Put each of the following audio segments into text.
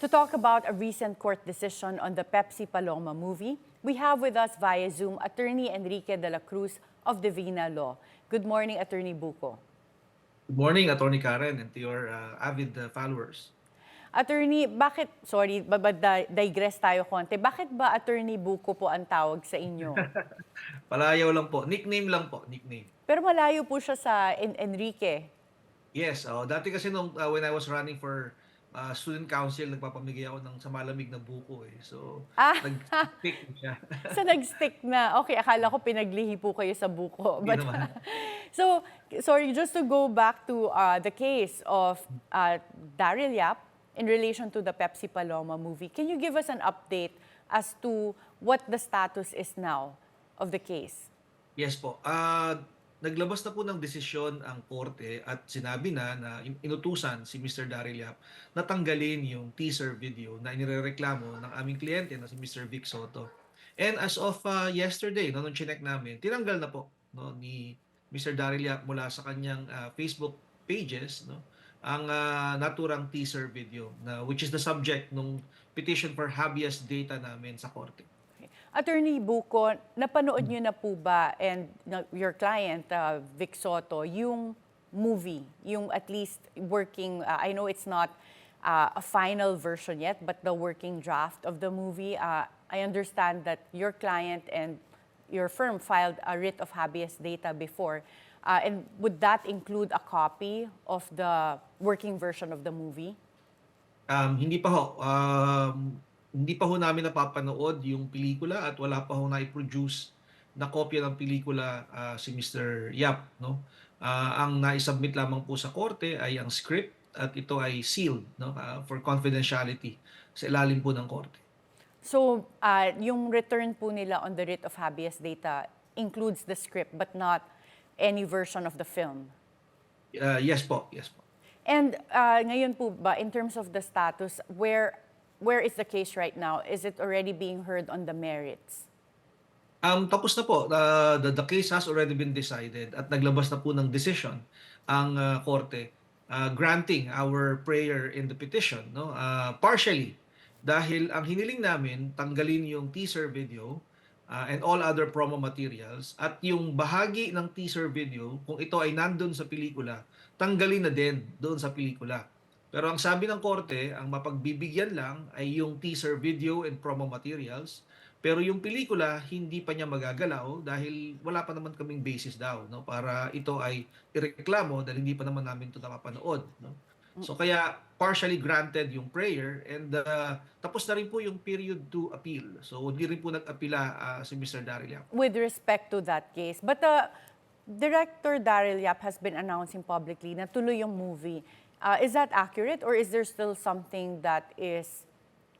To talk about a recent court decision on the Pepsi Paloma movie, we have with us via Zoom Attorney Enrique de la Cruz of Divina Law. Good morning, Attorney Buko. Good morning, Attorney Karen, and to your avid followers. Attorney, digress tayo konti. Bakit ba Attorney Buko po ang tawag sa inyo? Palayaw lang po. Nickname lang po, nickname. Pero malayo po siya sa Enrique. Yes, dati kasi nung when I was running for student council, nagpapamigay ako ng sa malamig na buko eh. So, Ah, nag-pick siya. so nag-stick na. Okay, akala ko pinaglihi po kayo sa buko. Hindi But naman. so, sorry, just to go back to the case of Daryl Yap in relation to the Pepsi Paloma movie. Can you give us an update as to what the status is now of the case? Yes po. Naglabas na po ng desisyon ang korte at sinabi na inutusan si Mr. Daryl Yap na tanggalin yung teaser video na inirereklamo ng aming kliyente na si Mr. Vic Soto. And as of yesterday, no, nung chinek namin, tinanggal na po no, ni Mr. Daryl Yap mula sa kanyang Facebook pages no, ang naturang teaser video na which is the subject ng petition for habeas data namin sa korte. Attorney Buko, napanood niyo na po ba and your client, Vic Soto, yung movie, yung at least working, I know it's not a final version yet, but the working draft of the movie. I understand that your client and your firm filed a writ of habeas data before. And would that include a copy of the working version of the movie? Hindi pa ho. Hindi pa ho namin napapanood yung pelikula at wala pa ho na-produce na kopya ng pelikula si Mr. Yap. No? Ang naisubmit lamang po sa korte ay ang script at ito ay sealed no? For confidentiality sa ilalim po ng korte. So, yung return po nila on the writ of habeas data includes the script but not any version of the film. Yes po, yes po. And ngayon po ba, in terms of the status, where is the case right now? Is it already being heard on the merits? Tapos na po. The case has already been decided at naglabas na po ng decision ang korte granting our prayer in the petition no partially dahil ang hiniling namin tanggalin yung teaser video and all other promo materials at yung bahagi ng teaser video kung ito ay nandun sa pelikula tanggalin na din doon sa pelikula. Pero ang sabi ng korte, ang mapagbibigyan lang ay yung teaser video and promo materials. Pero yung pelikula, hindi pa niya magagalaw dahil wala pa naman kaming basis daw no, para ito ay ireklamo dahil hindi pa naman namin ito napapanood. No? So kaya partially granted yung prayer and tapos na rin po yung period to appeal. So hindi rin po nag-apila si Mr. Daryl Yap. With respect to that case. But Director Daryl Yap has been announcing publicly na tuloy yung movie. Is that accurate or is there still something that is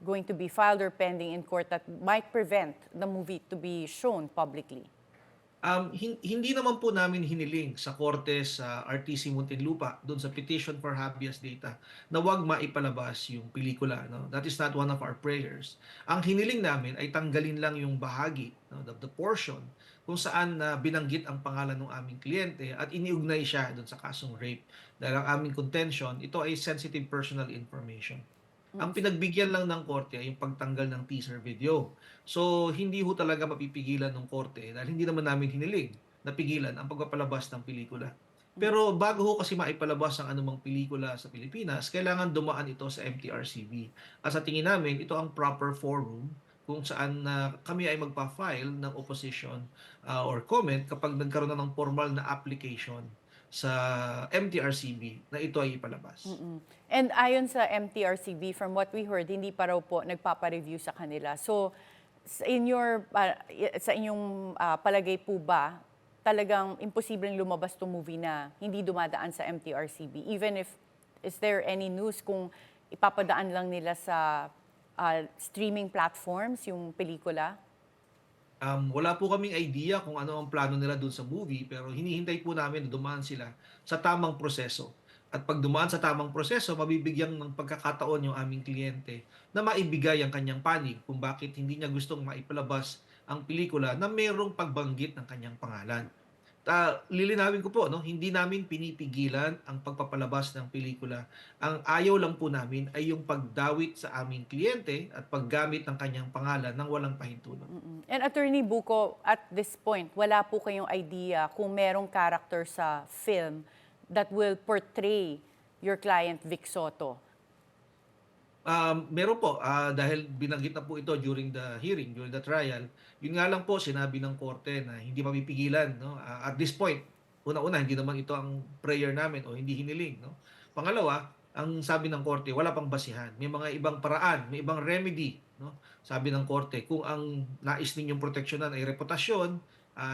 going to be filed or pending in court that might prevent the movie to be shown publicly? Hindi naman po namin hiniling sa korte sa RTC Muntinlupa doon sa petition for habeas data na wag maipalabas yung pelikula. No? That is not one of our prayers. Ang hiniling namin ay tanggalin lang yung bahagi, no? the portion, kung saan binanggit ang pangalan ng aming kliyente at iniugnay siya doon sa kasong rape. Dahil ang aming contention, ito ay sensitive personal information. Ang pinagbigyan lang ng korte ay yung pagtanggal ng teaser video. So, hindi ho talaga mapipigilan ng korte dahil hindi naman namin hiniling na pigilan ang pagpapalabas ng pelikula. Pero bago ho kasi maipalabas ang anumang pelikula sa Pilipinas, kailangan dumaan ito sa MTRCB. At sa tingin namin, ito ang proper forum kung saan kami ay magpa-file ng opposition or comment kapag nagkaroon na ng formal na application sa MTRCB na ito ay ipalabas. And ayon sa MTRCB, from what we heard, hindi pa raw po nagpapa-review sa kanila. So, sa inyong palagay po ba, talagang imposibleng lumabas itong movie na hindi dumadaan sa MTRCB? Even if, is there any news kung ipapadaan lang nila sa streaming platforms yung pelikula? Wala po kaming idea kung ano ang plano nila doon sa movie pero hinihintay po namin na dumaan sila sa tamang proseso. At pag dumaan sa tamang proseso, mabibigyan ng pagkakataon yung aming kliyente na maibigay ang kanyang panig kung bakit hindi niya gustong maipalabas ang pelikula na mayroong pagbanggit ng kanyang pangalan. Lilinawin ko po 'no, hindi namin pinipigilan ang pagpapalabas ng pelikula. Ang ayaw lang po namin ay yung pagdawit sa aming kliyente at paggamit ng kanyang pangalan ng walang pahintulot. And Attorney Buko, at this point, wala po kayong idea kung merong character sa film that will portray your client Vic Soto? Meron po, dahil binanggit na po ito during the hearing, during the trial, yun nga lang po sinabi ng korte na hindi mapipigilan 'no, at this point. Una-una, hindi naman ito ang prayer namin o hindi hiniling 'no. Pangalawa, ang sabi ng korte wala pang basihan, may mga ibang paraan, may ibang remedy 'no. Sabi ng korte kung ang nais ninyong proteksyonan ay reputasyon,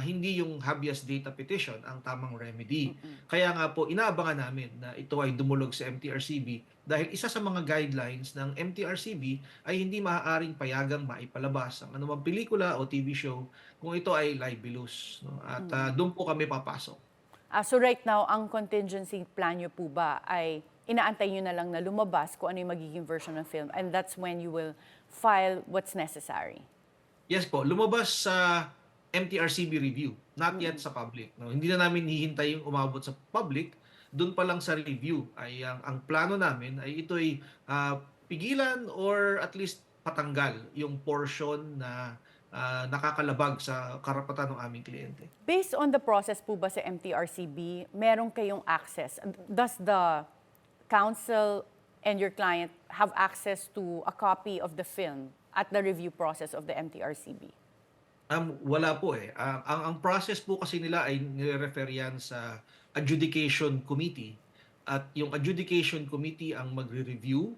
hindi yung habeas data petition ang tamang remedy. Kaya nga po inaabangan namin na ito ay dumulog sa MTRCB dahil isa sa mga guidelines ng MTRCB ay hindi maaaring payagang maipalabas ang anumang pelikula o TV show kung ito ay libelous 'no, at do'n po kami papasok. So right now, ang contingency plan nyo po ba ay inaantay nyo na lang na lumabas kung ano yung magiging version ng film, and that's when you will file what's necessary? Yes po, lumabas sa MTRCB review, not yet sa public 'no. Hindi na namin hihintay yung umabot sa public, dun pa lang sa review ay ang plano namin ay ito ay, pigilan or at least patanggal yung portion na, nakakalabag sa karapatan ng aming kliyente. Based on the process po ba sa MTRCB, meron kayong access? Does the counsel and your client have access to a copy of the film at the review process of the MTRCB? Wala po, eh. Ang process po kasi nila ay nire-refer yan sa adjudication committee at yung adjudication committee ang magre-review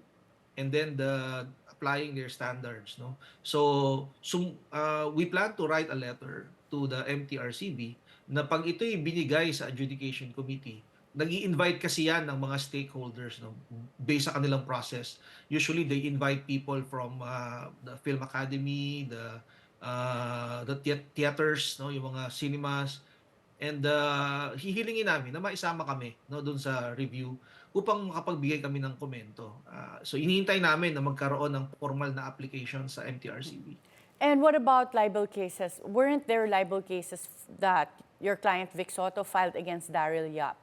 and then applying their standards 'no. We plan to write a letter to the MTRCB na 'pag ito'y binigay sa adjudication committee, nag-i-invite kasi yan ng mga stakeholders 'no, based sa kanilang process. Usually they invite people from, the Film Academy, the theaters 'no, yung mga cinemas, and hihilingin namin na maisama kami 'no, dun sa review upang makapagbigay kami ng komento. So hinihintay namin na magkaroon ng formal na application sa MTRCB. And what about libel cases? Weren't there libel cases that your client Vic Soto filed against Daryl Yap?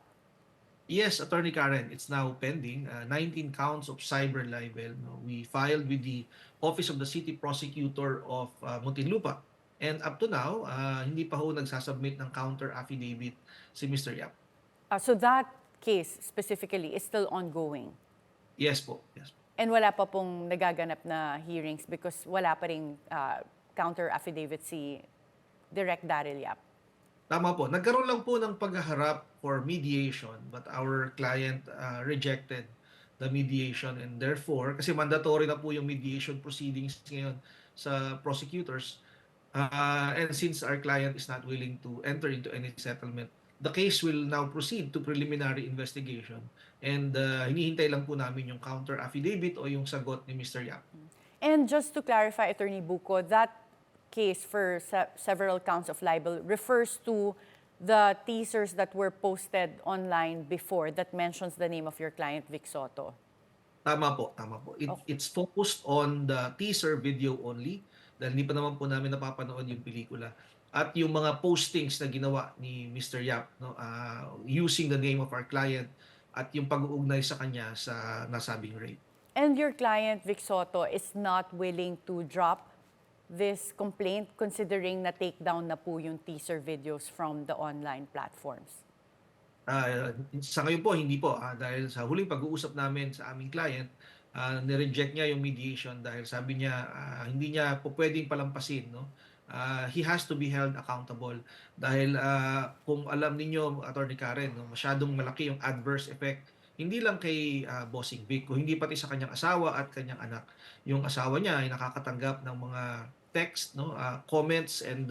Yes, Attorney Karen, it's now pending. 19 counts of cyber libel. No? We filed with the Office of the City Prosecutor of Muntinlupa. And up to now, hindi pa ho nagsasubmit ng counter affidavit si Mr. Yap. So that case specifically is still ongoing? Yes po, yes po. And wala pa pong nagaganap na hearings because wala pa ring counter affidavit si Direk Daryl Yap? Tama po. Nagkaroon lang po ng paghaharap for mediation but our client rejected the mediation, and therefore, kasi mandatory na po yung mediation proceedings ngayon sa prosecutors, and since our client is not willing to enter into any settlement, the case will now proceed to preliminary investigation, and hinihintay lang po namin yung counter affidavit o yung sagot ni Mr. Yap. And just to clarify, Attorney Buko, that case for several counts of libel refers to the teasers that were posted online before that mentions the name of your client, Vic Soto. Tama po, tama po. It's focused on the teaser video only dahil hindi pa naman po namin napapanood yung pelikula. At yung mga postings na ginawa ni Mr. Yap, no, using the name of our client at yung pag-uugnay sa kanya sa nasabing rape. And your client, Vic Soto, is not willing to drop this complaint considering na take down na po yung teaser videos from the online platforms? Sa ngayon po, hindi po. Dahil sa huling pag-uusap namin sa aming client, nireject niya yung mediation dahil sabi niya hindi niya po pwedeng palampasin. No? He has to be held accountable. Dahil kung alam ninyo, Attorney Karen, no, masyadong malaki yung adverse effect hindi lang kay Bossing Vic, kung hindi pati sa kanyang asawa at kanyang anak. Yung asawa niya ay nakakatanggap ng mga text, no, comments and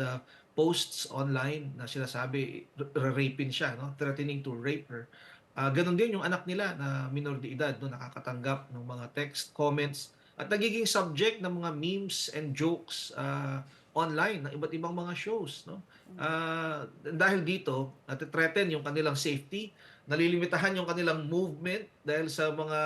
posts online na sinasabi rapin siya, no, threatening to rape her. Ganon din yung anak nila na minor de edad, no, nakakatanggap ng mga text, comments at nagiging subject ng mga memes and jokes online ng iba't ibang mga shows, no. Dahil dito, nate-threaten yung kanilang safety, nalilimitahan yung kanilang movement dahil sa mga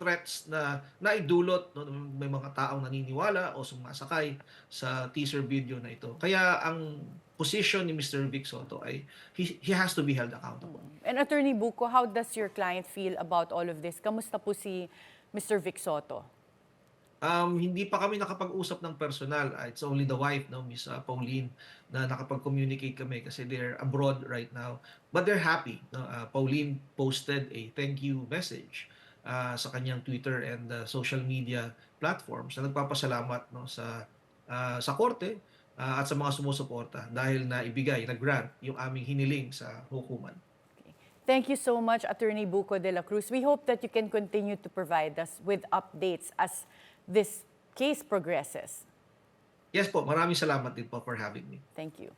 threats na naidulot, no, may mga taong naniniwala o sumasakay sa teaser video na ito. Kaya ang position ni Mr. Vic Soto ay he has to be held accountable. And Attorney Buko, how does your client feel about all of this? Kamusta po si Mr. Vic Soto? Hindi pa kami nakapag-usap ng personal. It's only the wife, no, Miss Pauline, na nakapag-communicate kami kasi they're abroad right now. But they're happy. No? Pauline posted a thank you message sa kanyang Twitter and social media platforms na nagpapasalamat, no, sa korte at sa mga sumusuporta dahil na ibigay, na-grant yung aming hiniling sa hukuman. Thank you so much, Attorney Buko de la Cruz. We hope that you can continue to provide us with updates as this case progresses. Yes po, maraming salamat din po for having me. Thank you.